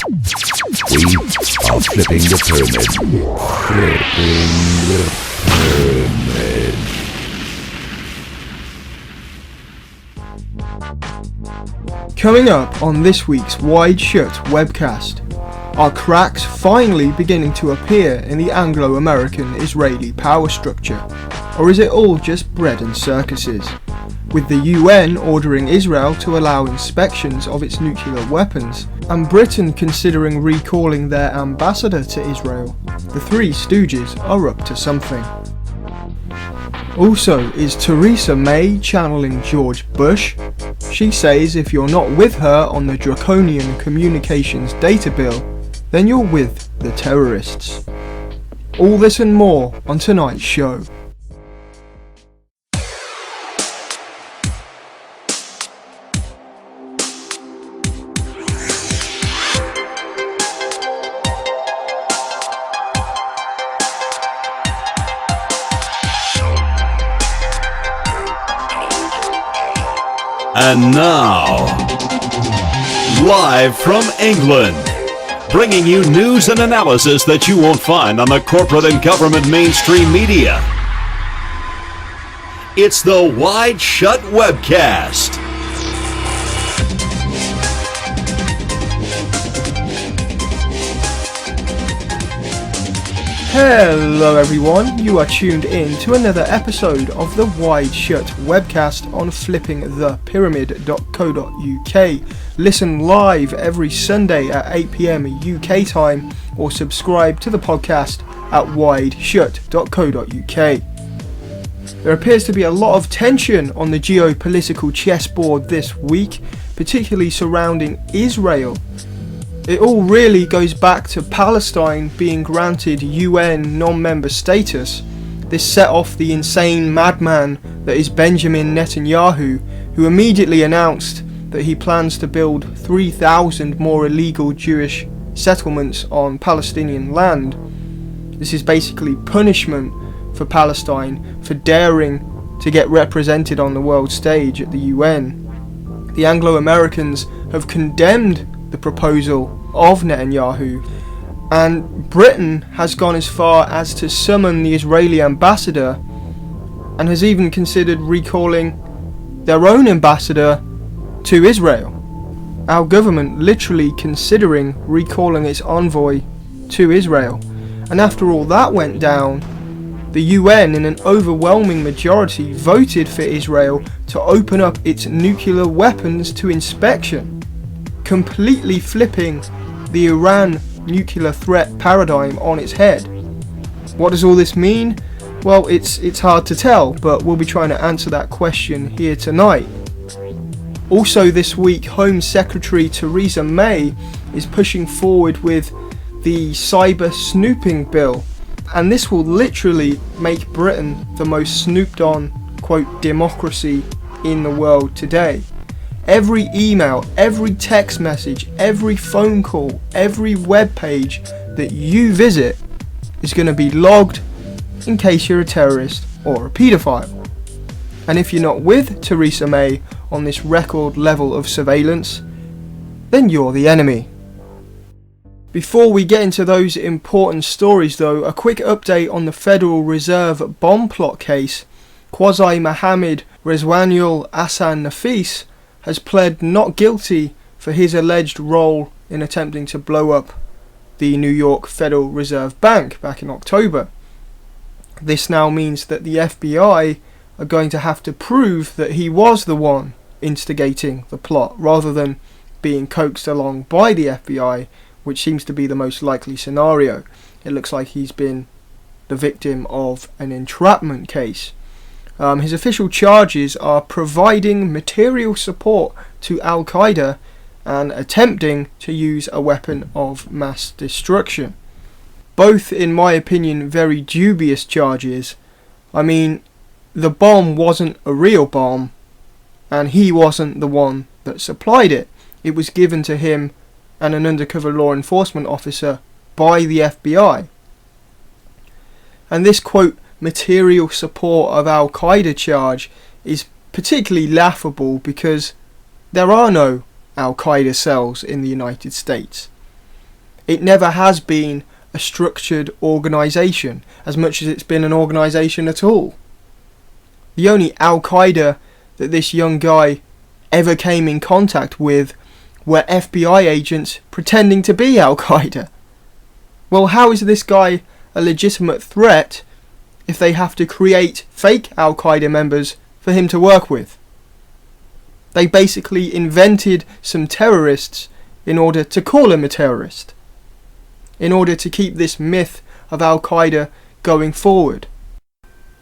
We are flipping the pyramid. Flipping the pyramid. Coming up on this week's WideShut webcast, are cracks finally beginning to appear in the Anglo-American-Israeli power structure? Or is it all just bread and circuses? With the UN ordering Israel to allow inspections of its nuclear weapons, and Britain considering recalling their ambassador to Israel, the Three Stooges are up to something. Also, is Theresa May channeling George Bush? She says if you're not with her on the draconian communications data bill, then you're with the terrorists. All this and more on tonight's show. And now, live from England, bringing you news and analysis that you won't find on the corporate and government mainstream media. It's the WideShut Webcast. Hello everyone, you are tuned in to another episode of the WideShut Webcast on flippingthepyramid.co.uk. Listen live every Sunday at 8 PM UK time, or subscribe to the podcast at wideshut.co.uk. There appears to be a lot of tension on the geopolitical chessboard this week, particularly surrounding Israel. It all really goes back to Palestine being granted UN non-member status. This set off the insane madman that is Benjamin Netanyahu, who immediately announced that he plans to build 3,000 more illegal Jewish settlements on Palestinian land. This is basically punishment for Palestine for daring to get represented on the world stage at the UN. The Anglo-Americans have condemned the proposal of Netanyahu, and Britain has gone as far as to summon the Israeli ambassador and has even considered recalling their own ambassador to Israel. Our government literally considering recalling its envoy to Israel. And after all that went down, the UN in an overwhelming majority voted for Israel to open up its nuclear weapons to inspection, completely flipping the Iran nuclear threat paradigm on its head. What does all this mean? Well, it's hard to tell, but we'll be trying to answer that question here tonight. Also this week, Home Secretary Theresa May is pushing forward with the cyber snooping bill, and this will literally make Britain the most snooped on, quote, democracy in the world today. Every email, every text message, every phone call, every web page that you visit is going to be logged in case you're a terrorist or a paedophile. And if you're not with Theresa May on this record level of surveillance, then you're the enemy. Before we get into those important stories though, a quick update on the Federal Reserve bomb plot case. Quasi Mohammed Rezwanul Hassan Nafis has pled not guilty for his alleged role in attempting to blow up the New York Federal Reserve Bank back in October. This now means that the FBI are going to have to prove that he was the one instigating the plot, rather than being coaxed along by the FBI, which seems to be the most likely scenario. It looks like he's been the victim of an entrapment case. His official charges are providing material support to Al-Qaeda and attempting to use a weapon of mass destruction. Both, in my opinion, very dubious charges. I mean, the bomb wasn't a real bomb, and he wasn't the one that supplied it. It was given to him and an undercover law enforcement officer by the FBI. And this, quote, material support of Al-Qaeda charge is particularly laughable because there are no Al-Qaeda cells in the United States. It never has been a structured organisation, as much as it's been an organisation at all. The only Al-Qaeda that this young guy ever came in contact with were FBI agents pretending to be Al-Qaeda. Well, how is this guy a legitimate threat if they have to create fake Al-Qaeda members for him to work with? They basically invented some terrorists in order to call him a terrorist, in order to keep this myth of Al-Qaeda going forward.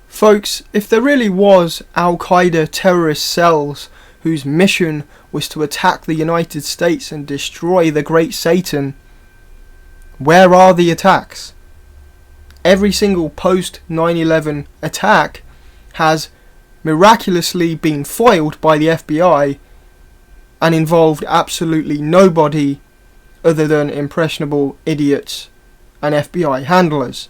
Folks, if there really was Al-Qaeda terrorist cells whose mission was to attack the United States and destroy the Great Satan, where are the attacks? Every single post 9/11 attack has miraculously been foiled by the FBI and involved absolutely nobody other than impressionable idiots and FBI handlers.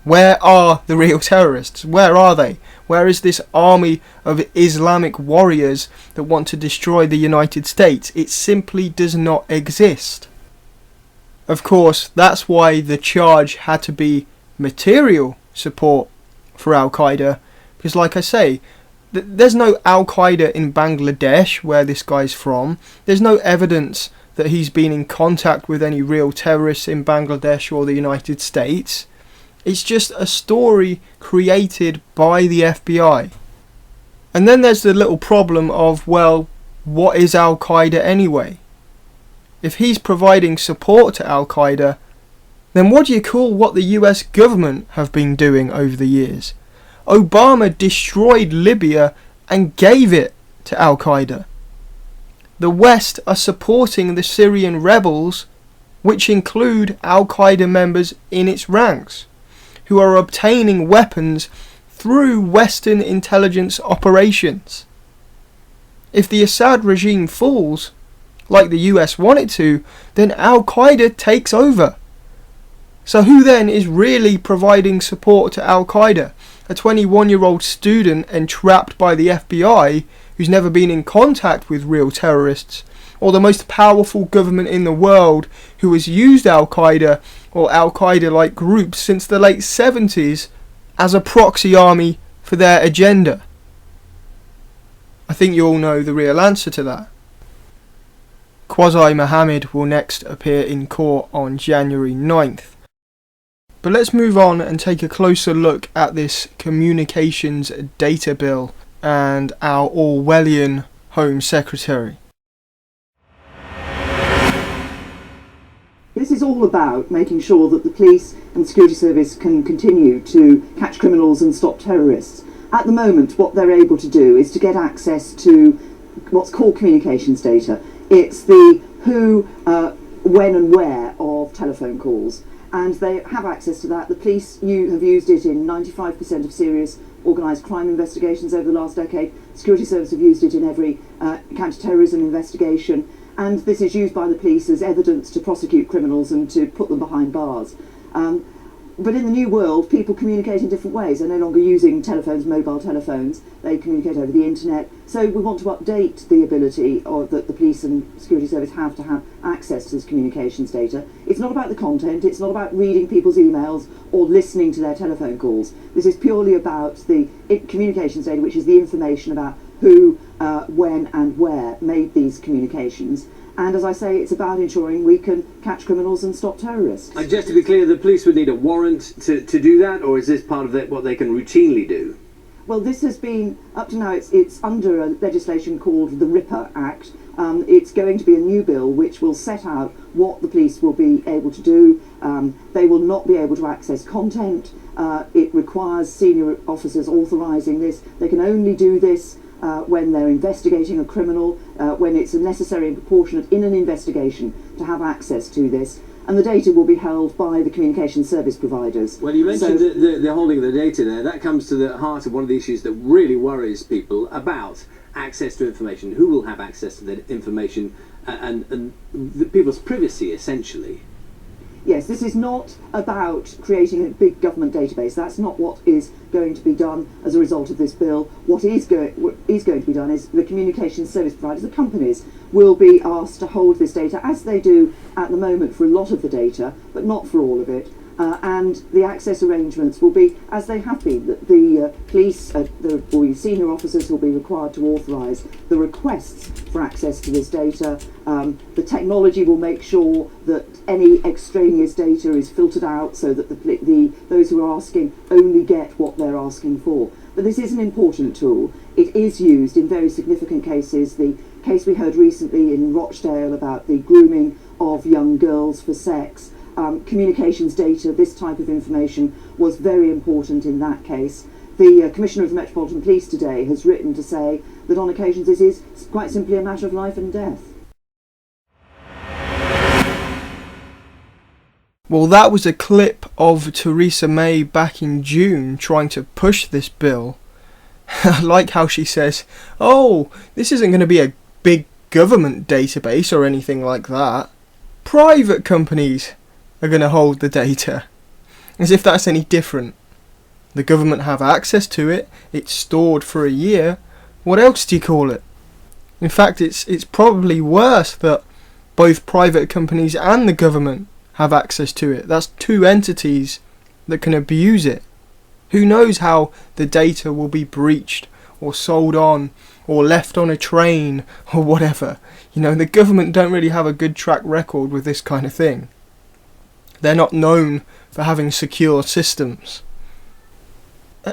Where are the real terrorists? Where are they? Where is this army of Islamic warriors that want to destroy the United States? It simply does not exist. Of course, that's why the charge had to be material support for Al-Qaeda, because like I say, there's no Al-Qaeda in Bangladesh where this guy's from. There's no evidence that he's been in contact with any real terrorists in Bangladesh or the United States. It's just a story created by the FBI. And then there's the little problem of, well, what is Al-Qaeda anyway? If he's providing support to Al-Qaeda, then what do you call what the US government have been doing over the years? Obama destroyed Libya and gave it to Al-Qaeda. The West are supporting the Syrian rebels, which include Al-Qaeda members in its ranks, who are obtaining weapons through Western intelligence operations. If the Assad regime falls, like the US want it to, then Al-Qaeda takes over. So who then is really providing support to Al-Qaeda? A 21-year-old student entrapped by the FBI who's never been in contact with real terrorists, or the most powerful government in the world who has used Al-Qaeda or Al-Qaeda-like groups since the late 70s as a proxy army for their agenda? I think you all know the real answer to that. Quasi Muhammad will next appear in court on January 9th. But let's move on and take a closer look at this communications data bill and our Orwellian Home Secretary. This is all about making sure that the police and security service can continue to catch criminals and stop terrorists. At the moment, what they're able to do is to get access to what's called communications data. It's the who, when and where of telephone calls. And they have access to that. The police have used it in 95% of serious organised crime investigations over the last decade. Security Service have used it in every counter-terrorism investigation. And this is used by the police as evidence to prosecute criminals and to put them behind bars. But in the new world, people communicate in different ways. They're no longer using telephones, mobile telephones. They communicate over the internet. So we want to update the ability that the police and security service have to have access to this communications data. It's not about the content. It's not about reading people's emails or listening to their telephone calls. This is purely about the communications data, which is the information about who, when and where made these communications. And as I say, it's about ensuring we can catch criminals and stop terrorists. And just to be clear, the police would need a warrant to do that, or is this part of what they can routinely do? Well, this has been, up to now, it's under a legislation called the RIPA Act. It's going to be a new bill which will set out what the police will be able to do. They will not be able to access content. It requires senior officers authorising this. They can only do this when they're investigating a criminal, when it's necessary and proportionate in an investigation to have access to this. And the data will be held by the communication service providers. Well, you mentioned the holding of the data there. That comes to the heart of one of the issues that really worries people about access to information. Who will have access to the information and the people's privacy, essentially? yes, this is not about creating a big government database. That's not what is going to be done as a result of this bill. What is going to be done is the communications service providers, the companies, will be asked to hold this data, as they do at the moment for a lot of the data, but not for all of it. And the access arrangements will be as they have been. The police, the senior officers will be required to authorise the requests for access to this data. The technology will make sure that any extraneous data is filtered out so that those who are asking only get what they're asking for. But this is an important tool. It is used in very significant cases. The case we heard recently in Rochdale about the grooming of young girls for sex. Communications data, this type of information, was very important in that case. The Commissioner of the Metropolitan Police today has written to say that on occasions this is quite simply a matter of life and death. Well, that was a clip of Theresa May back in June trying to push this bill. I like how she says, oh, this isn't going to be a big government database or anything like that. Private companies are going to hold the data. As if that's any different. The government have access to it, it's stored for a year. What else do you call it? In fact, it's probably worse that both private companies and the government have access to it. That's two entities that can abuse it. Who knows how the data will be breached or sold on or left on a train or whatever. You know, the government don't really have a good track record with this kind of thing. They're not known for having secure systems.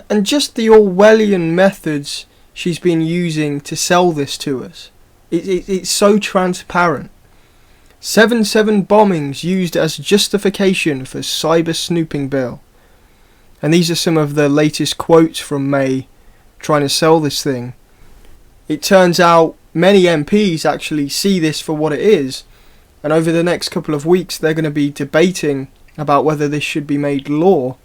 And just the Orwellian methods she's been using to sell this to us. It's so transparent. 7/7 bombings used as justification for cyber snooping bill. And these are some of the latest quotes from May trying to sell this thing. It turns out many MPs actually see this for what it is. And over the next couple of weeks, they're going to be debating about whether this should be made law.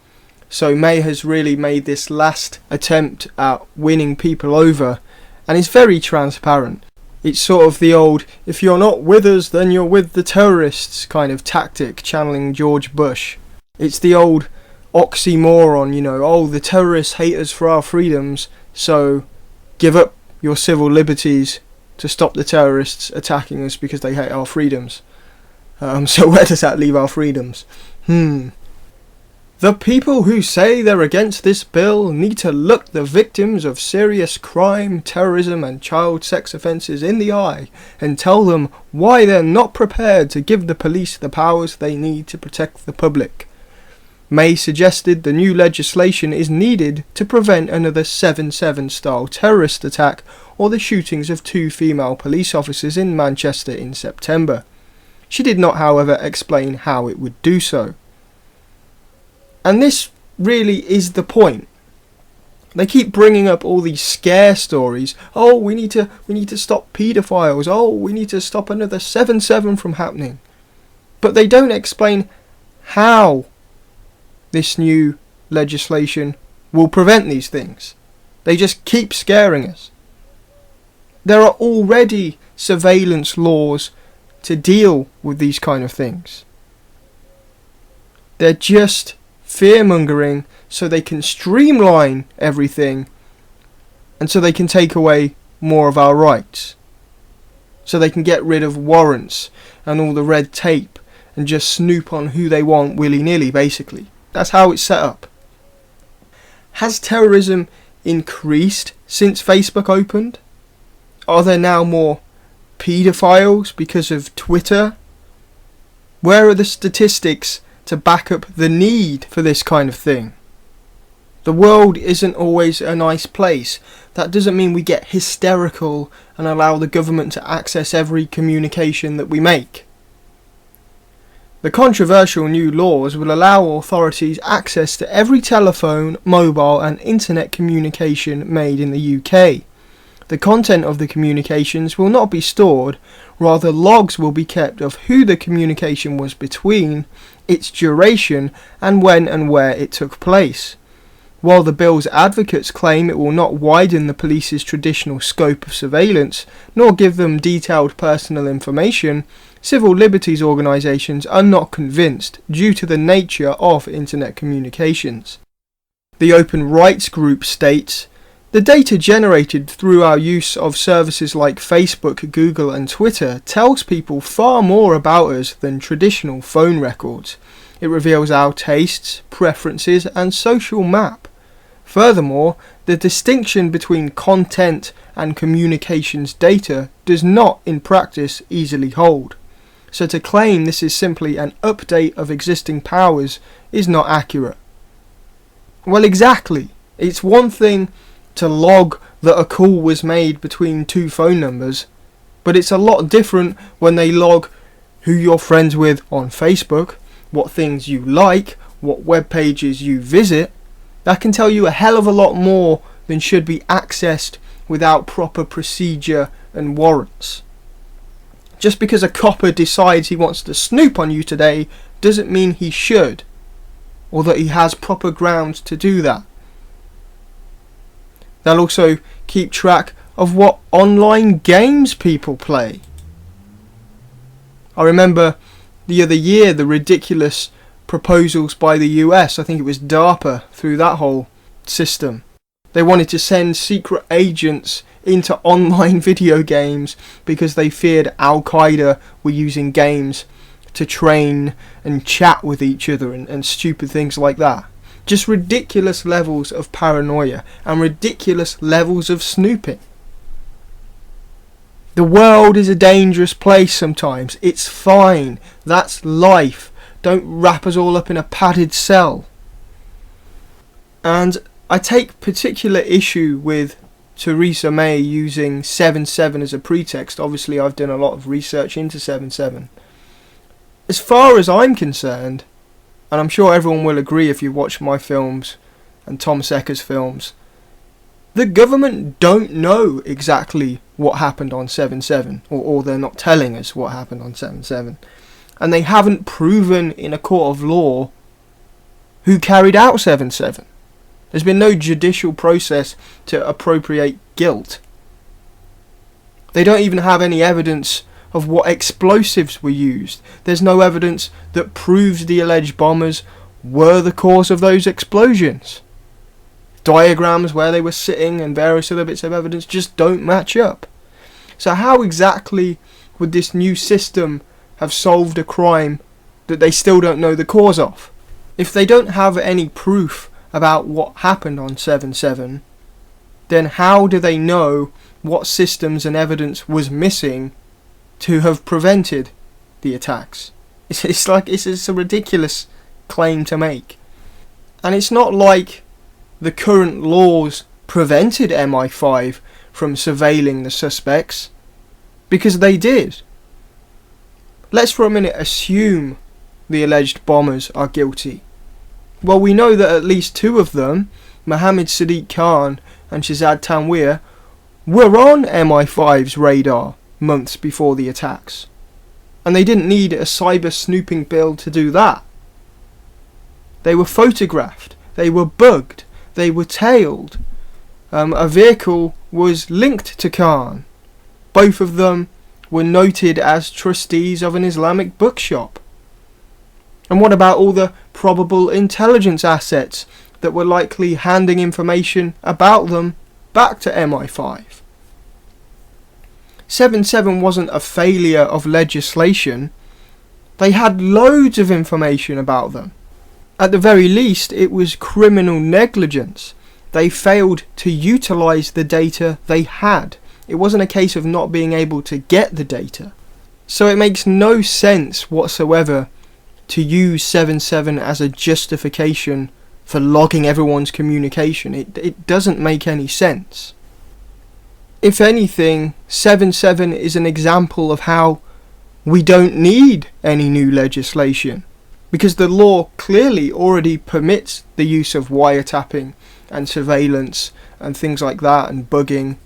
So May has really made this last attempt at winning people over. And it's very transparent. It's sort of the old, if you're not with us, then you're with the terrorists kind of tactic, channeling George Bush. It's the old oxymoron, you know, oh, the terrorists hate us for our freedoms, so give up your civil liberties to stop the terrorists attacking us because they hate our freedoms. So where does that leave our freedoms? The people who say they're against this bill need to look the victims of serious crime, terrorism and child sex offences in the eye and tell them why they're not prepared to give the police the powers they need to protect the public. May suggested the new legislation is needed to prevent another 7/7 style terrorist attack or the shootings of 2 female police officers in Manchester in September. She did not, however, explain how it would do so. And this really is the point. They keep bringing up all these scare stories. Oh, we need to stop paedophiles. Oh, we need to stop another 7/7 from happening. But they don't explain how this new legislation will prevent these things. They just keep scaring us. There are already surveillance laws to deal with these kind of things. They're just fear-mongering so they can streamline everything and so they can take away more of our rights. So they can get rid of warrants and all the red tape and just snoop on who they want willy-nilly, basically. That's how it's set up. Has terrorism increased since Facebook opened? Are there now more paedophiles because of Twitter? Where are the statistics to back up the need for this kind of thing? The world isn't always a nice place. That doesn't mean we get hysterical and allow the government to access every communication that we make. The controversial new laws will allow authorities access to every telephone, mobile and internet communication made in the UK. The content of the communications will not be stored, rather logs will be kept of who the communication was between, its duration and when and where it took place. While the bill's advocates claim it will not widen the police's traditional scope of surveillance, nor give them detailed personal information, civil liberties organisations are not convinced due to the nature of internet communications. The Open Rights Group states, "The data generated through our use of services like Facebook, Google and Twitter tells people far more about us than traditional phone records. It reveals our tastes, preferences and social map. Furthermore, the distinction between content and communications data does not in practice easily hold. So to claim this is simply an update of existing powers is not accurate." Well, exactly. It's one thing to log that a call was made between two phone numbers, but it's a lot different when they log who you're friends with on Facebook, what things you like, what web pages you visit. That can tell you a hell of a lot more than should be accessed without proper procedure and warrants. Just because a copper decides he wants to snoop on you today doesn't mean he should, or that he has proper grounds to do that. They'll also keep track of what online games people play. I remember the other year the ridiculous proposals by the US, I think it was DARPA, through that whole system. They wanted to send secret agents into online video games because they feared Al-Qaeda were using games to train and chat with each other and stupid things like that. Just ridiculous levels of paranoia and ridiculous levels of snooping. The world is a dangerous place sometimes. It's fine. That's life. Don't wrap us all up in a padded cell. And I take particular issue with Theresa May using 7/7 as a pretext. Obviously, I've done a lot of research into 7/7. As far as I'm concerned, and I'm sure everyone will agree if you watch my films and Tom Secker's films, the government don't know exactly what happened on 7/7, or they're not telling us what happened on 7/7. And they haven't proven in a court of law who carried out 7/7. There's been no judicial process to appropriate guilt. They don't even have any evidence of what explosives were used. There's no evidence that proves the alleged bombers were the cause of those explosions. Diagrams where they were sitting and various other bits of evidence just don't match up. So how exactly would this new system have solved a crime that they still don't know the cause of? If they don't have any proof about what happened on 7/7, then how do they know what systems and evidence was missing to have prevented the attacks? It's a ridiculous claim to make. And it's not like the current laws prevented MI5 from surveilling the suspects, because they did. Let's for a minute assume the alleged bombers are guilty. Well, we know that at least two of them, Mohammed Sadiq Khan and Shahzad Tanweer, were on MI5's radar months before the attacks. And they didn't need a cyber snooping bill to do that. They were photographed, they were bugged, they were tailed. A vehicle was linked to Khan. Both of them were noted as trustees of an Islamic bookshop. And what about all the probable intelligence assets that were likely handing information about them back to MI5? 7/7 wasn't a failure of legislation. They had loads of information about them. At the very least, it was criminal negligence. They failed to utilise the data they had. It wasn't a case of not being able to get the data. So it makes no sense whatsoever to use 7/7 as a justification for logging everyone's communication. It doesn't make any sense. If anything, 7/7 is an example of how we don't need any new legislation, because the law clearly already permits the use of wiretapping and surveillance and things like that and bugging.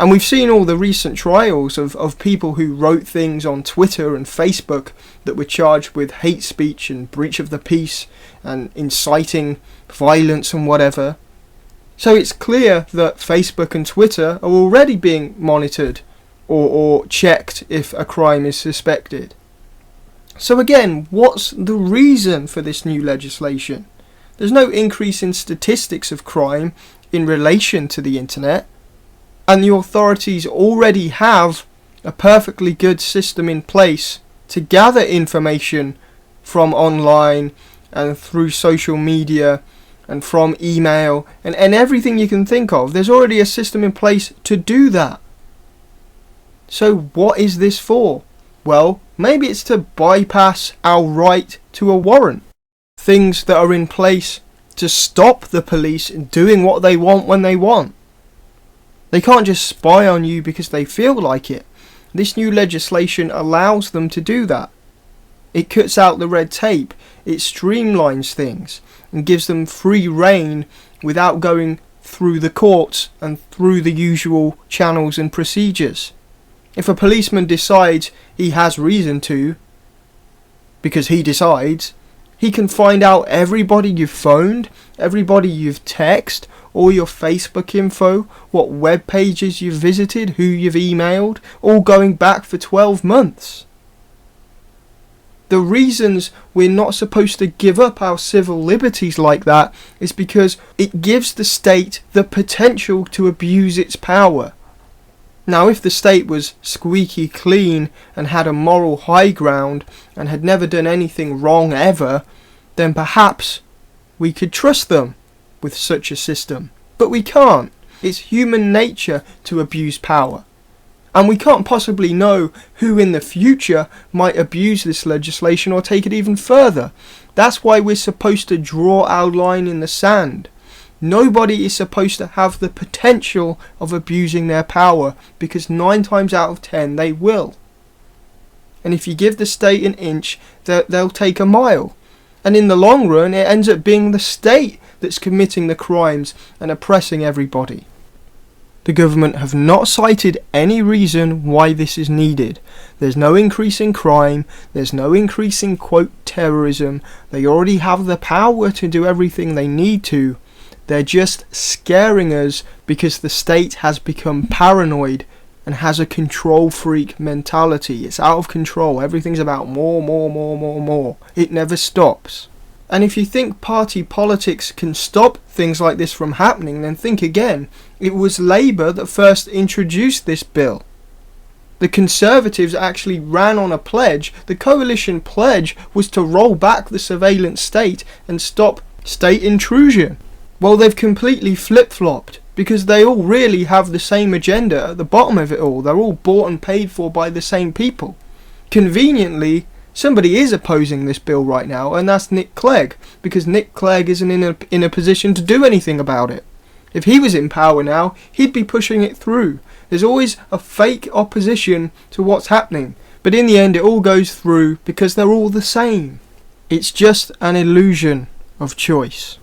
And we've seen all the recent trials of people who wrote things on Twitter and Facebook that were charged with hate speech and breach of the peace and inciting violence and whatever. So it's clear that Facebook and Twitter are already being monitored or checked if a crime is suspected. So again, what's the reason for this new legislation? There's no increase in statistics of crime in relation to the internet, and the authorities already have a perfectly good system in place to gather information from online and through social media and from email and everything you can think of. There's already a system in place to do that. So what is this for? Well, maybe it's to bypass our right to a warrant. Things that are in place to stop the police doing what they want when they want. They can't just spy on you because they feel like it. This new legislation allows them to do that. It cuts out the red tape, it streamlines things, and gives them free rein without going through the courts and through the usual channels and procedures. If a policeman decides he has reason to, because he decides, he can find out everybody you've phoned, everybody you've texted, all your Facebook info, what web pages you've visited, who you've emailed, all going back for 12 months. The reasons we're not supposed to give up our civil liberties like that is because it gives the state the potential to abuse its power. Now, if the state was squeaky clean and had a moral high ground and had never done anything wrong ever, then perhaps we could trust them with such a system. But we can't. It's human nature to abuse power. And we can't possibly know who in the future might abuse this legislation or take it even further. That's why we're supposed to draw our line in the sand. Nobody is supposed to have the potential of abusing their power, because 9 times out of 10 they will. And if you give the state an inch, they'll take a mile. And in the long run, it ends up being the state that's committing the crimes and oppressing everybody. The government have not cited any reason why this is needed. There's no increase in crime, there's no increase in, quote, terrorism. They already have the power to do everything they need to. They're just scaring us because the state has become paranoid and has a control freak mentality. It's out of control. Everything's about more. It never stops. And if you think party politics can stop things like this from happening, then think again. It was Labour that first introduced this bill. The Conservatives actually ran on a pledge. The coalition pledge was to roll back the surveillance state and stop state intrusion. Well, they've completely flip-flopped, because they all really have the same agenda at the bottom of it all. They're all bought and paid for by the same people. Conveniently, somebody is opposing this bill right now, and that's Nick Clegg, because Nick Clegg isn't in a position to do anything about it. If he was in power now, he'd be pushing it through. There's always a fake opposition to what's happening, but in the end it all goes through because they're all the same. It's just an illusion of choice.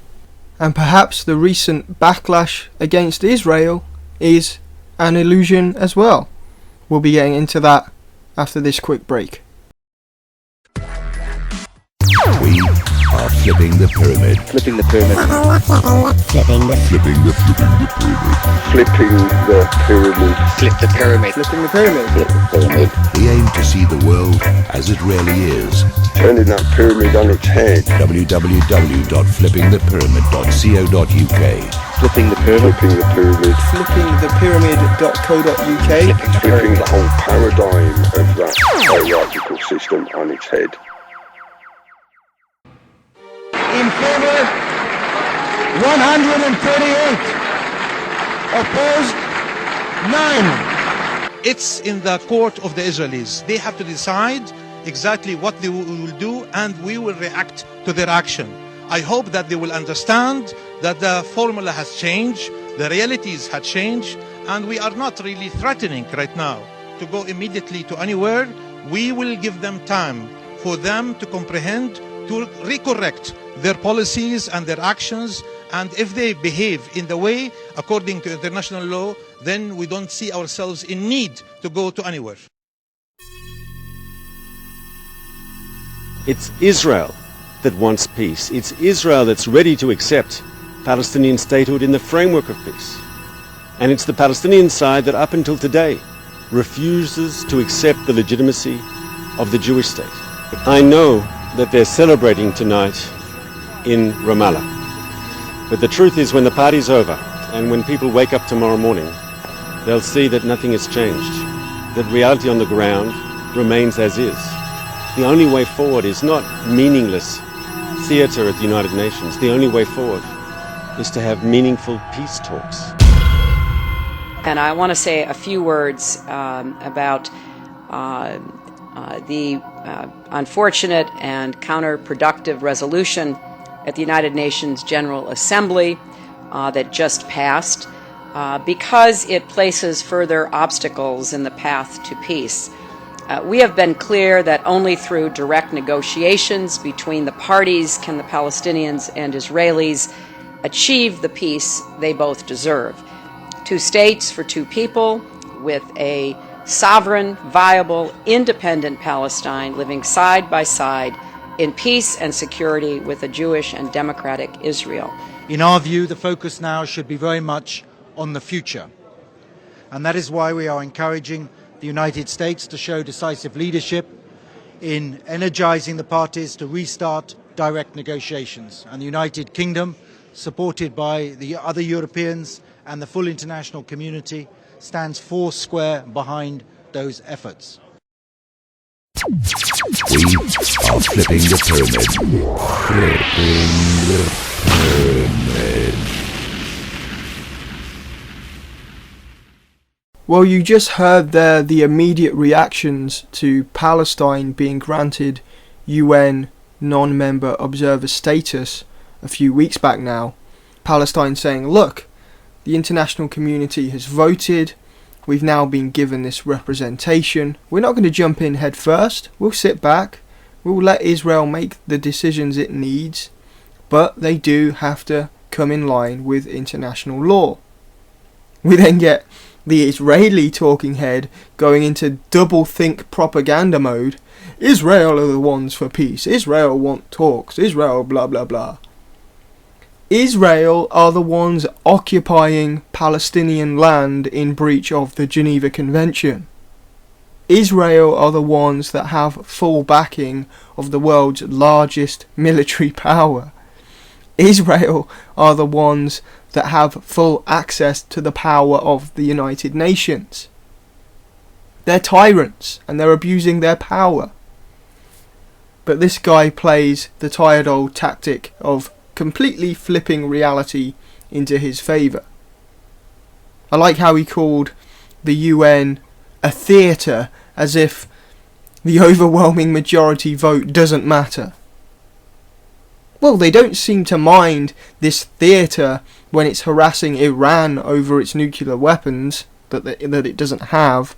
And perhaps the recent backlash against Israel is an illusion as well. We'll be getting into that after this quick break. We are flipping the pyramid. Flipping the pyramid. Flipping the pyramid. Flipping the pyramid. Flip the pyramid. Flipping the pyramid. Flip the pyramid. We aim to see the world as it really is. Turning that pyramid on its head. www.flippingthepyramid.co.uk. Flipping the pyramid. Flipping the pyramid. Flippingthepyramid.co.uk. Flipping the whole paradigm of that hierarchical system on its head. In favor, 138. Opposed, 9. It's in the court of the Israelis. They have to decide exactly what they will do, and we will react to their action. I hope that they will understand that the formula has changed, the realities have changed, and we are not really threatening right now to go immediately to anywhere. We will give them time for them to comprehend, to recorrect their policies and their actions, And if they behave in the way according to international law, then we don't see ourselves in need to go to anywhere. It's Israel that wants peace. It's Israel that's ready to accept Palestinian statehood in the framework of peace. And it's the Palestinian side that up until today refuses to accept the legitimacy of the Jewish state. I know that they're celebrating tonight in Ramallah. But the truth is, when the party's over and when people wake up tomorrow morning, they'll see that nothing has changed, that reality on the ground remains as is. The only way forward is not meaningless theater at the United Nations. The only way forward is to have meaningful peace talks. And I want to say a few words about the unfortunate and counterproductive resolution at the United Nations General Assembly that just passed, because it places further obstacles in the path to peace. We have been clear that only through direct negotiations between the parties can the Palestinians and Israelis achieve the peace they both deserve. 2 states for 2 people, with a sovereign, viable, independent Palestine living side by side in peace and security with a Jewish and democratic Israel. In our view, the focus now should be very much on the future. And that is why we are encouraging the United States to show decisive leadership in energizing the parties to restart direct negotiations. And the United Kingdom, supported by the other Europeans and the full international community, stands foursquare behind those efforts. We are flipping the pyramid. Flipping the pyramid. Well, you just heard there the immediate reactions to Palestine being granted UN non-member observer status a few weeks back now. Palestine saying, look, the international community has voted, we've now been given this representation, we're not going to jump in head first, we'll sit back, we'll let Israel make the decisions it needs, but they do have to come in line with international law. We then get the Israeli talking head going into double-think propaganda mode. Israel are the ones for peace, Israel want talks, Israel blah blah blah. Israel are the ones occupying Palestinian land in breach of the Geneva Convention. Israel are the ones that have full backing of the world's largest military power. Israel are the ones that have full access to the power of the United Nations. They're tyrants and they're abusing their power. But this guy plays the tired old tactic of completely flipping reality into his favour. I like how he called the UN a theatre, as if the overwhelming majority vote doesn't matter. Well, they don't seem to mind this theatre when it's harassing Iran over its nuclear weapons that it doesn't have,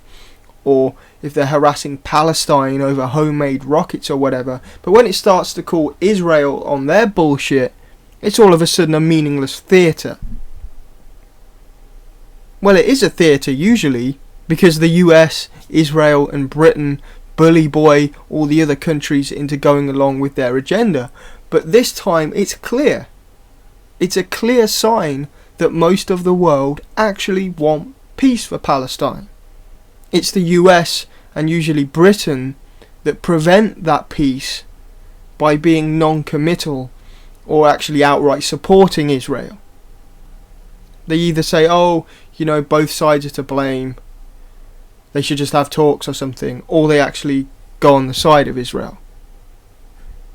or if they're harassing Palestine over homemade rockets or whatever. But when it starts to call Israel on their bullshit, it's all of a sudden a meaningless theatre. Well, it is a theatre usually, because the US, Israel and Britain bully boy all the other countries into going along with their agenda. But this time it's clear. It's a clear sign that most of the world actually want peace for Palestine. It's the US and usually Britain that prevent that peace by being non-committal or actually outright supporting Israel. They either say, oh, you know, both sides are to blame, they should just have talks or something, or they actually go on the side of Israel.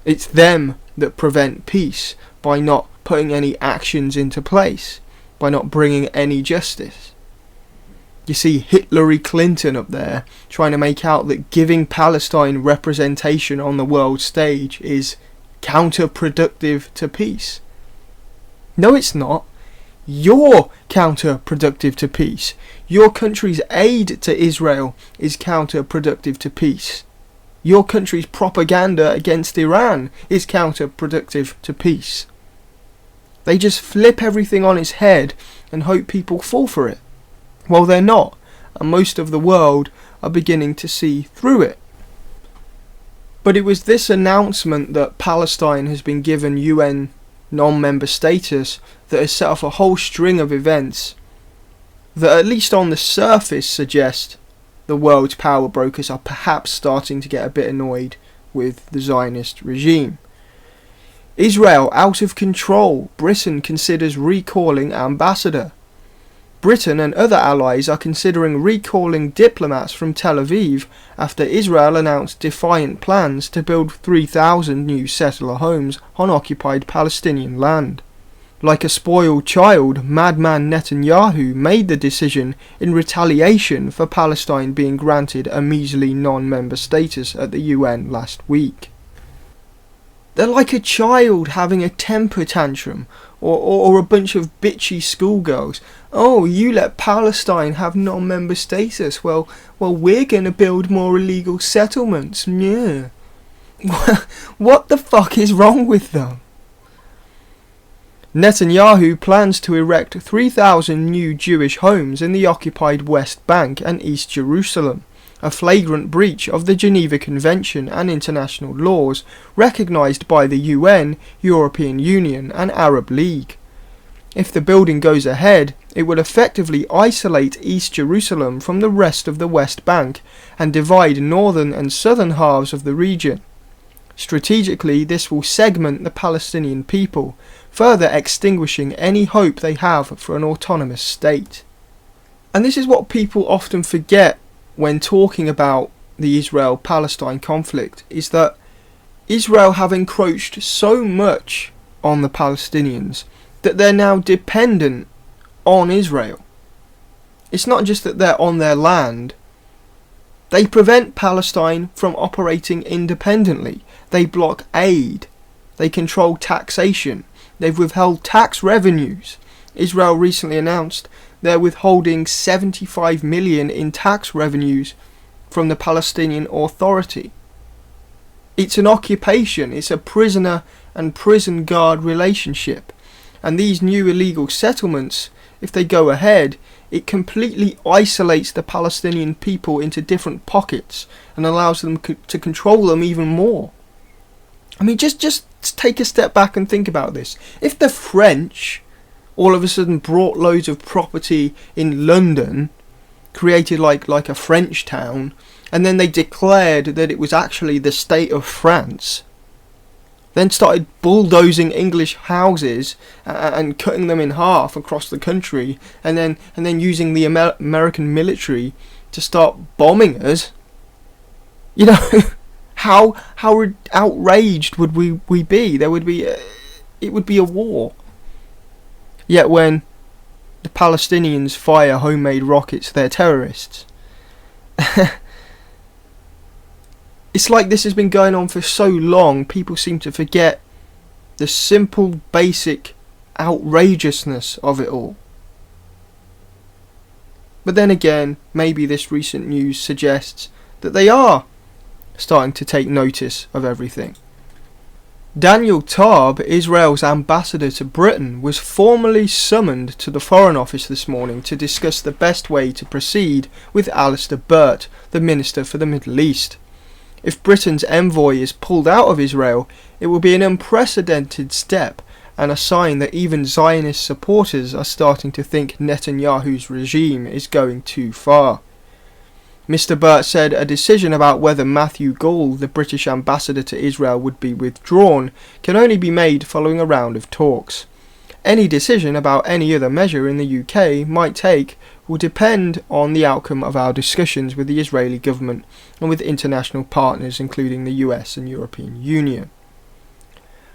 It's them that prevent peace by not putting any actions into place, by not bringing any justice. You see Hillary Clinton up there trying to make out that giving Palestine representation on the world stage is counterproductive to peace. No, it's not. You're counterproductive to peace. Your country's aid to Israel is counterproductive to peace. Your country's propaganda against Iran is counterproductive to peace. They just flip everything on its head and hope people fall for it. Well, they're not, and most of the world are beginning to see through it. But it was this announcement that Palestine has been given UN non-member status that has set off a whole string of events that, at least on the surface, suggest the world's power brokers are perhaps starting to get a bit annoyed with the Zionist regime. Israel out of control. Britain considers recalling ambassador. Britain and other allies are considering recalling diplomats from Tel Aviv after Israel announced defiant plans to build 3,000 new settler homes on occupied Palestinian land. Like a spoiled child, madman Netanyahu made the decision in retaliation for Palestine being granted a measly non-member status at the UN last week. They're like a child having a temper tantrum, or a bunch of bitchy schoolgirls. Oh, you let Palestine have non-member status. Well, we're going to build more illegal settlements. Yeah. What the fuck is wrong with them? Netanyahu plans to erect 3,000 new Jewish homes in the occupied West Bank and East Jerusalem, a flagrant breach of the Geneva Convention and international laws recognised by the UN, European Union and Arab League. If the building goes ahead, it would effectively isolate East Jerusalem from the rest of the West Bank and divide northern and southern halves of the region. Strategically, this will segment the Palestinian people, further extinguishing any hope they have for an autonomous state. And this is what people often forget when talking about the Israel-Palestine conflict, is that Israel have encroached so much on the Palestinians that they're now dependent on Israel. It's not just that they're on their land. They prevent Palestine from operating independently. They block aid. They control taxation. They've withheld tax revenues. Israel recently announced they're withholding 75 million in tax revenues from the Palestinian Authority. It's an occupation. It's a prisoner and prison guard relationship. And these new illegal settlements, if they go ahead, it completely isolates the Palestinian people into different pockets and allows them to control them even more. I mean, just take a step back and think about this. If the French all of a sudden brought loads of property in London, created like a French town, and then they declared that it was actually the state of France, then started bulldozing English houses and cutting them in half across the country, and then using the American military to start bombing us, you know, how outraged would we be? There would be it would be a war. Yet when the Palestinians fire homemade rockets, they're terrorists. It's like this has been going on for so long, people seem to forget the simple, basic outrageousness of it all. But then again, maybe this recent news suggests that they are starting to take notice of everything. Daniel Taub, Israel's ambassador to Britain, was formally summoned to the Foreign Office this morning to discuss the best way to proceed with Alistair Burt, the Minister for the Middle East. If Britain's envoy is pulled out of Israel, it will be an unprecedented step and a sign that even Zionist supporters are starting to think Netanyahu's regime is going too far. Mr. Burt said a decision about whether Matthew Gall, the British ambassador to Israel, would be withdrawn can only be made following a round of talks. Any decision about any other measure in the UK might take will depend on the outcome of our discussions with the Israeli government and with international partners including the US and European Union.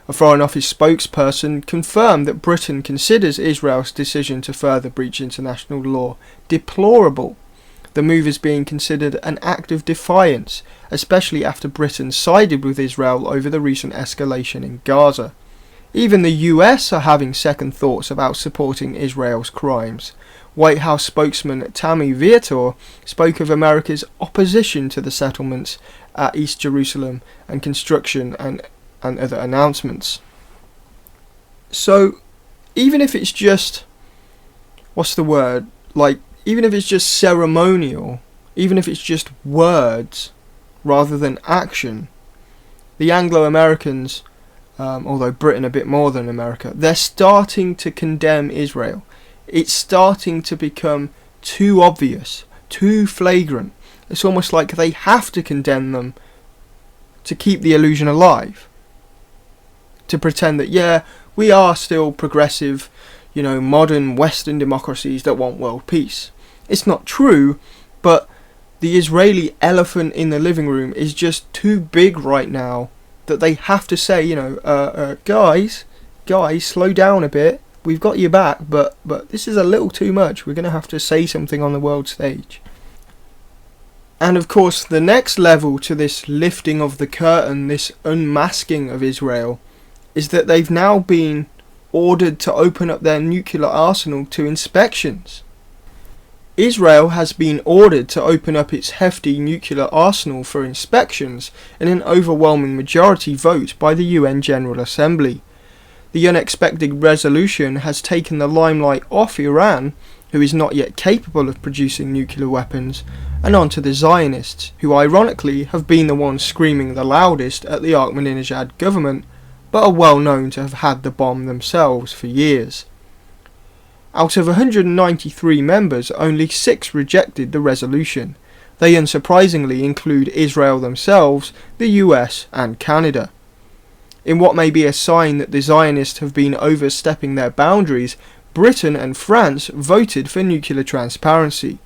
A Foreign Office spokesperson confirmed that Britain considers Israel's decision to further breach international law deplorable. The move is being considered an act of defiance, especially after Britain sided with Israel over the recent escalation in Gaza. Even the US are having second thoughts about supporting Israel's crimes. White House spokesman Tammy Viator spoke of America's opposition to the settlements at East Jerusalem and construction and other announcements. So, even if it's just, what's the word, like, even if it's just ceremonial, even if it's just words rather than action, the Anglo-Americans, although Britain a bit more than America, they're starting to condemn Israel. It's starting to become too obvious, too flagrant. It's almost like they have to condemn them to keep the illusion alive. To pretend that, yeah, we are still progressive, modern Western democracies that want world peace. It's not true, but the Israeli elephant in the living room is just too big right now that they have to say, guys, slow down a bit. We've got your back, but this is a little too much. We're going to have to say something on the world stage. And of course, the next level to this lifting of the curtain, this unmasking of Israel, is that they've now been ordered to open up their nuclear arsenal to inspections. Israel has been ordered to open up its hefty nuclear arsenal for inspections in an overwhelming majority vote by the UN General Assembly. The unexpected resolution has taken the limelight off Iran, who is not yet capable of producing nuclear weapons, and onto the Zionists, who ironically have been the ones screaming the loudest at the Ahmadinejad government, but are well known to have had the bomb themselves for years. Out of 193 members, only 6 rejected the resolution. They unsurprisingly include Israel themselves, the US and Canada. In what may be a sign that the Zionists have been overstepping their boundaries, Britain and France voted for nuclear transparency.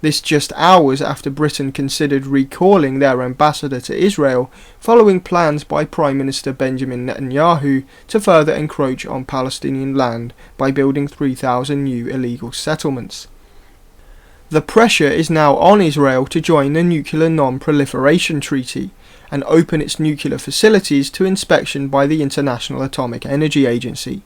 This just hours after Britain considered recalling their ambassador to Israel following plans by Prime Minister Benjamin Netanyahu to further encroach on Palestinian land by building 3,000 new illegal settlements. The pressure is now on Israel to join the Nuclear Non-Proliferation Treaty and open its nuclear facilities to inspection by the International Atomic Energy Agency.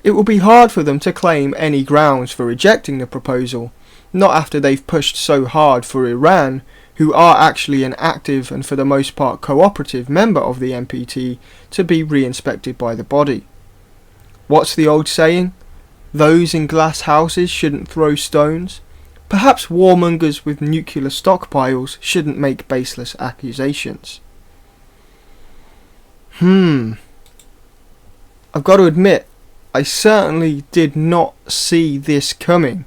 It will be hard for them to claim any grounds for rejecting the proposal, not after they've pushed so hard for Iran, who are actually an active and for the most part cooperative member of the NPT, to be re-inspected by the body. What's the old saying? Those in glass houses shouldn't throw stones. Perhaps warmongers with nuclear stockpiles shouldn't make baseless accusations. I've got to admit, I certainly did not see this coming.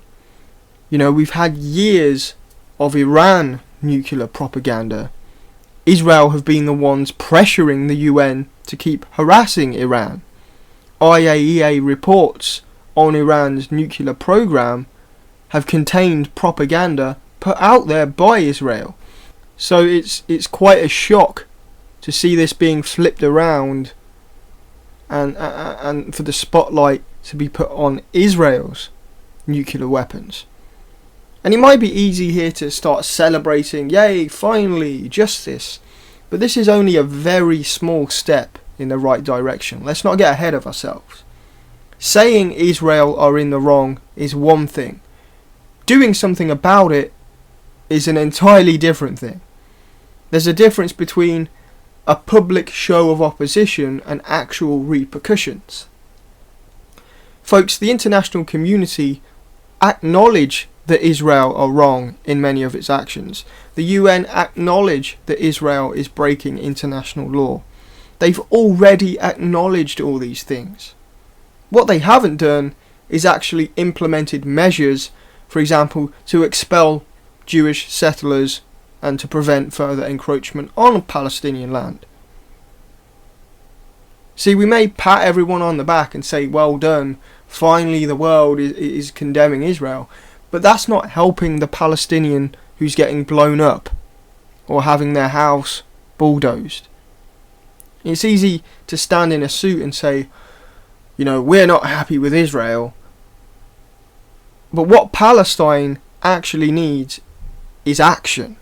We've had years of Iran nuclear propaganda. Israel have been the ones pressuring the UN to keep harassing Iran. IAEA reports on Iran's nuclear program have contained propaganda put out there by Israel. So it's quite a shock to see this being flipped around and for the spotlight to be put on Israel's nuclear weapons. And it might be easy here to start celebrating, yay, finally, justice. But this is only a very small step in the right direction. Let's not get ahead of ourselves. Saying Israel are in the wrong is one thing. Doing something about it is an entirely different thing. There's a difference between a public show of opposition and actual repercussions. Folks, the international community acknowledge that Israel are wrong in many of its actions. The UN acknowledge that Israel is breaking international law. They've already acknowledged all these things. What they haven't done is actually implemented measures, for example, to expel Jewish settlers and to prevent further encroachment on Palestinian land. See, we may pat everyone on the back and say, well done, finally the world is condemning Israel. But that's not helping the Palestinian who's getting blown up or having their house bulldozed. It's easy to stand in a suit and say, we're not happy with Israel. But what Palestine actually needs is action.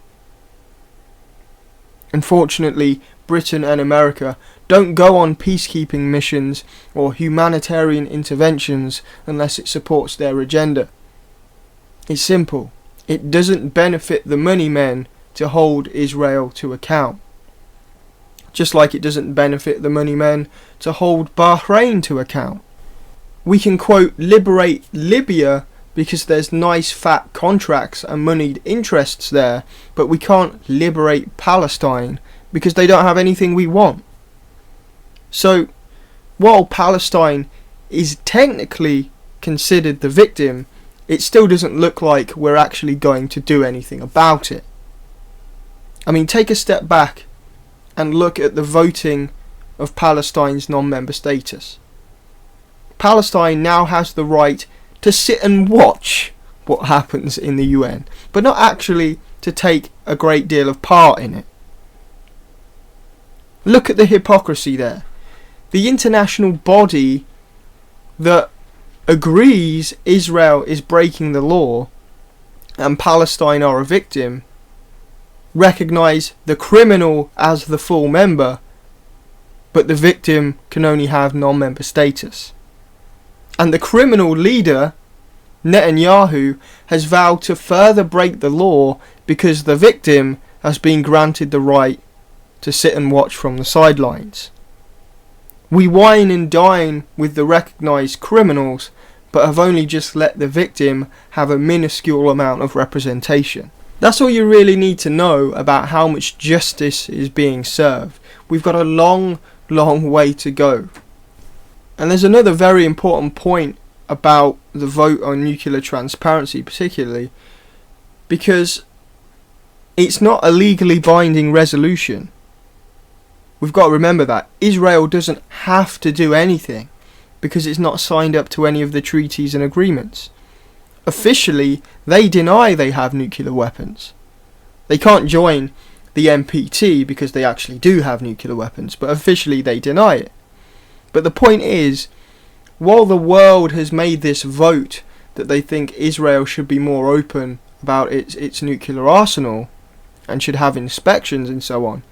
Unfortunately, Britain and America don't go on peacekeeping missions or humanitarian interventions unless it supports their agenda. It's simple. It doesn't benefit the money men to hold Israel to account. Just like it doesn't benefit the money men to hold Bahrain to account. We can, quote, liberate Libya because there's nice fat contracts and moneyed interests there, but we can't liberate Palestine because they don't have anything we want. So, while Palestine is technically considered the victim, it still doesn't look like we're actually going to do anything about it. I mean, take a step back and look at the voting of Palestine's non-member status. Palestine now has the right to sit and watch what happens in the UN, but not actually to take a great deal of part in it. Look at the hypocrisy there. The international body that agrees Israel is breaking the law and Palestine are a victim recognise the criminal as the full member, but the victim can only have non-member status. And the criminal leader, Netanyahu, has vowed to further break the law because the victim has been granted the right to sit and watch from the sidelines. We wine and dine with the recognised criminals, but have only just let the victim have a minuscule amount of representation. That's all you really need to know about how much justice is being served. We've got a long way to go. And there's another very important point about the vote on nuclear transparency, particularly because it's not a legally binding resolution. We've got to remember that Israel doesn't have to do anything because it's not signed up to any of the treaties and agreements. Officially, they deny they have nuclear weapons. They can't join the NPT because they actually do have nuclear weapons, but officially they deny it. But the point is, while the world has made this vote that they think Israel should be more open about its nuclear arsenal and should have inspections and so on,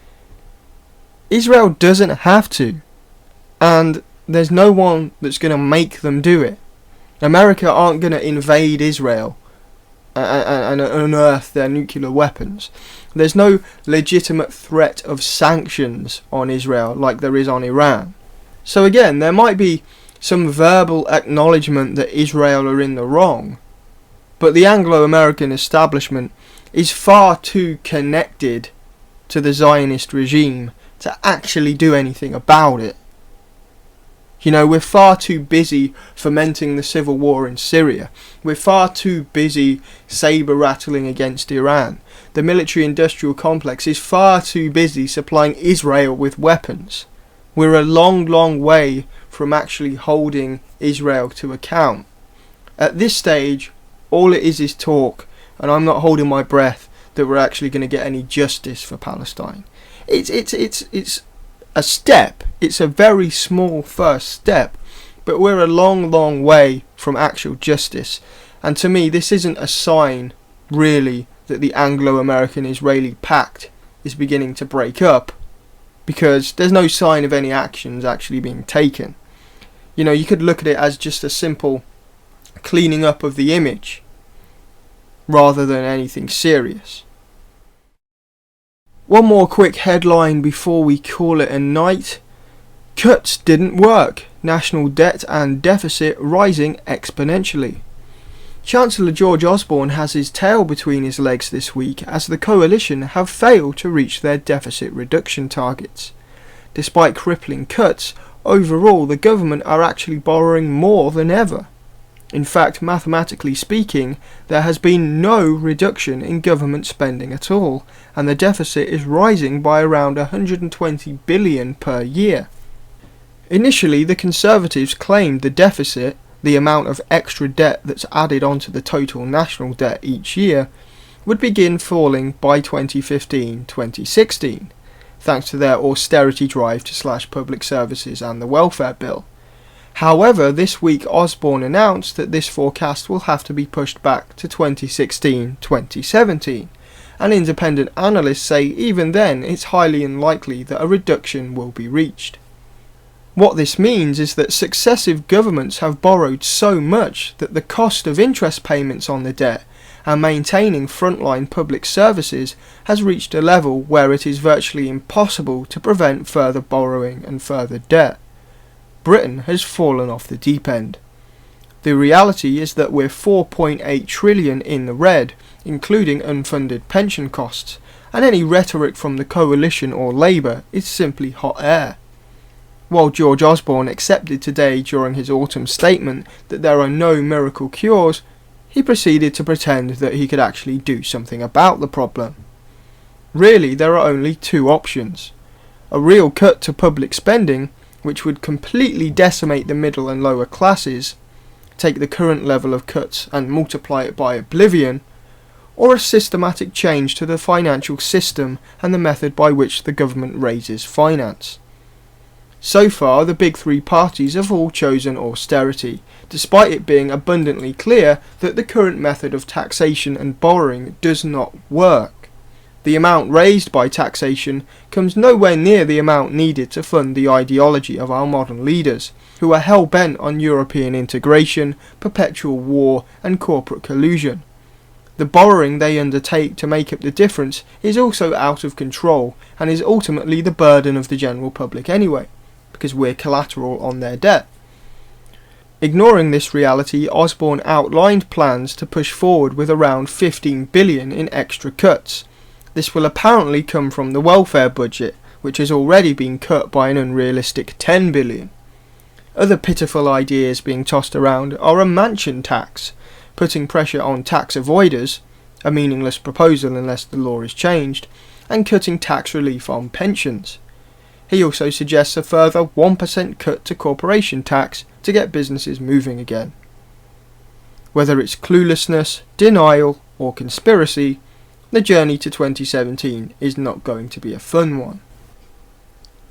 Israel doesn't have to, and there's no one that's going to make them do it. America aren't going to invade Israel and unearth their nuclear weapons. There's no legitimate threat of sanctions on Israel like there is on Iran. So again, there might be some verbal acknowledgement that Israel are in the wrong, but the Anglo-American establishment is far too connected to the Zionist regime to actually do anything about it. You know, we're far too busy fomenting the civil war in Syria. We're far too busy saber-rattling against Iran. The military-industrial complex is far too busy supplying Israel with weapons. We're a long way from actually holding Israel to account. At this stage, all it is talk, and I'm not holding my breath that we're actually going to get any justice for Palestine. It's a step. It's a very small first step, but we're a long way from actual justice. And to me, this isn't a sign, really, that the Anglo-American-Israeli pact is beginning to break up, because there's no sign of any actions actually being taken. You know, you could look at it as just a simple cleaning up of the image, rather than anything serious. One more quick headline before we call it a night. Cuts didn't work. National debt and deficit rising exponentially. Chancellor George Osborne has his tail between his legs this week as the coalition have failed to reach their deficit reduction targets. Despite crippling cuts, overall the government are actually borrowing more than ever. In fact, mathematically speaking, there has been no reduction in government spending at all, and the deficit is rising by around 120 billion per year. Initially, the Conservatives claimed the deficit, the amount of extra debt that's added onto the total national debt each year, would begin falling by 2015-2016, thanks to their austerity drive to slash public services and the welfare bill. However, this week Osborne announced that this forecast will have to be pushed back to 2016-2017, and independent analysts say even then it's highly unlikely that a reduction will be reached. What this means is that successive governments have borrowed so much that the cost of interest payments on the debt and maintaining frontline public services has reached a level where it is virtually impossible to prevent further borrowing and further debt. Britain has fallen off the deep end. The reality is that we're 4.8 trillion in the red, including unfunded pension costs, and any rhetoric from the coalition or Labour is simply hot air. While George Osborne accepted today during his autumn statement that there are no miracle cures, he proceeded to pretend that he could actually do something about the problem. Really, there are only two options. A real cut to public spending, which would completely decimate the middle and lower classes, take the current level of cuts and multiply it by oblivion, or a systematic change to the financial system and the method by which the government raises finance. So far, the big three parties have all chosen austerity, despite it being abundantly clear that the current method of taxation and borrowing does not work. The amount raised by taxation comes nowhere near the amount needed to fund the ideology of our modern leaders, who are hell-bent on European integration, perpetual war and corporate collusion. The borrowing they undertake to make up the difference is also out of control and is ultimately the burden of the general public anyway, because we're collateral on their debt. Ignoring this reality, Osborne outlined plans to push forward with around 15 billion in extra cuts. This will apparently come from the welfare budget, which has already been cut by an unrealistic 10 billion. Other pitiful ideas being tossed around are a mansion tax, putting pressure on tax avoiders, a meaningless proposal unless the law is changed, and cutting tax relief on pensions. He also suggests a further 1% cut to corporation tax to get businesses moving again. Whether it's cluelessness, denial, or conspiracy, the journey to 2017 is not going to be a fun one.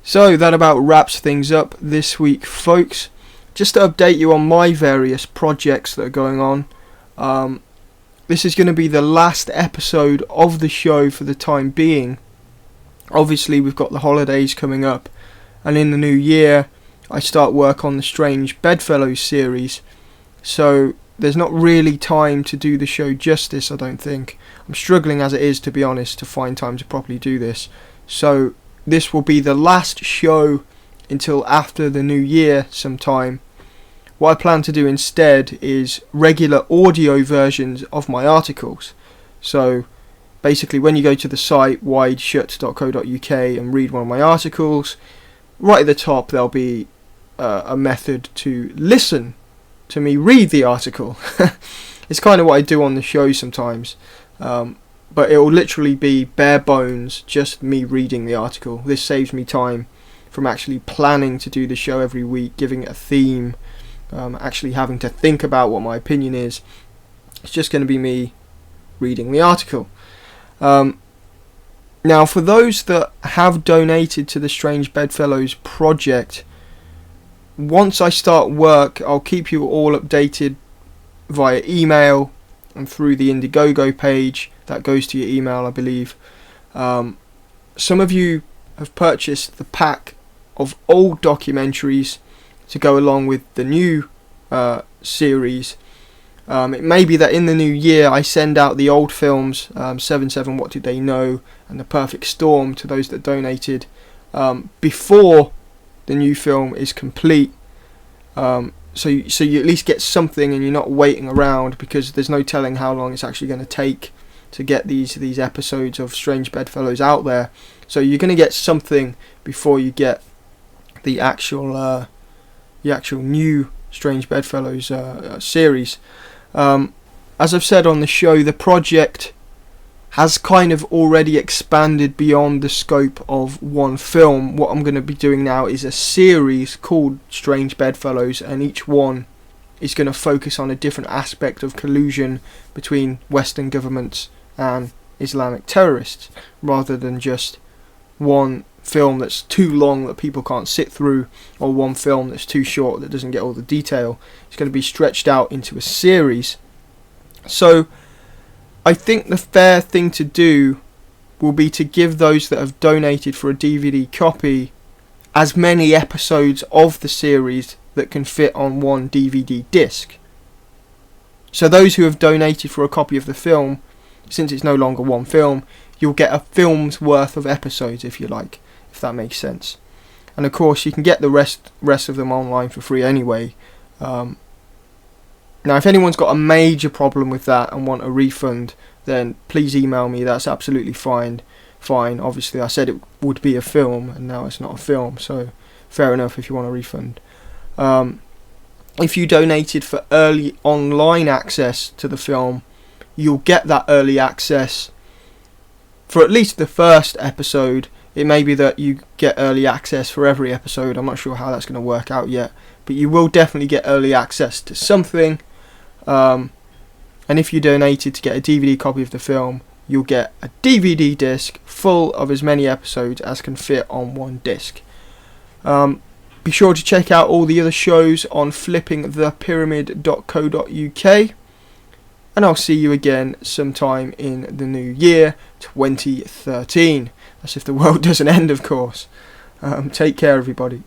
So that about wraps things up this week, folks. Just to update you on my various projects that are going on. This is going to be the last episode of the show for the time being. Obviously we've got the holidays coming up, and in the new year I start work on the Strange Bedfellows series, so there's not really time to do the show justice, I don't think. I'm struggling as it is, to be honest, to find time to properly do this. So this will be the last show until after the new year sometime. What I plan to do instead is regular audio versions of my articles. So basically when you go to the site wideshut.co.uk and read one of my articles, right at the top there'll be a method to listen to me read the article. It's kind of what I do on the show sometimes, but it will literally be bare bones, just me reading the article. This saves me time from actually planning to do the show every week, giving it a theme, actually having to think about what my opinion is. It's just going to be me reading the article. Now, for those that have donated to the Strange Bedfellows project, once I start work, I'll keep you all updated via email and through the Indiegogo page. That goes to your email, I believe. Some of you have purchased the pack of old documentaries to go along with the new series. It may be that in the new year I send out the old films, 7/7 What Did They Know and The Perfect Storm, to those that donated before the new film is complete, so you at least get something and you're not waiting around, because there's no telling how long it's actually going to take to get these episodes of Strange Bedfellows out there. So you're going to get something before you get the actual new Strange Bedfellows series. As I've said on the show, the project has kind of already expanded beyond the scope of one film. What I'm going to be doing now is a series called Strange Bedfellows, and each one is going to focus on a different aspect of collusion between Western governments and Islamic terrorists, rather than just one film that's too long that people can't sit through, or one film that's too short that doesn't get all the detail. It's going to be stretched out into a series. So I think the fair thing to do will be to give those that have donated for a DVD copy as many episodes of the series that can fit on one DVD disc. So those who have donated for a copy of the film, since it's no longer one film, you'll get a film's worth of episodes, if you like, if that makes sense. And of course you can get the rest of them online for free anyway. Now, if anyone's got a major problem with that and want a refund, then please email me. That's absolutely fine. Obviously, I said it would be a film, and now it's not a film, so fair enough if you want a refund. If you donated for early online access to the film, you'll get that early access for at least the first episode. It may be that you get early access for every episode. I'm not sure how that's going to work out yet, but you will definitely get early access to something. And if you donated to get a DVD copy of the film, you'll get a DVD disc full of as many episodes as can fit on one disc. Be sure to check out all the other shows on flippingthepyramid.co.uk, and I'll see you again sometime in the new year 2013. That's if the world doesn't end, of course. Take care, everybody.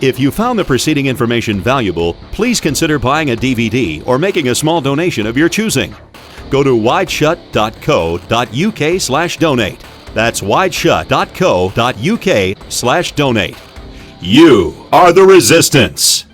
If you found the preceding information valuable, please consider buying a DVD or making a small donation of your choosing. Go to wideshut.co.uk/donate. That's wideshut.co.uk/donate. You are the resistance.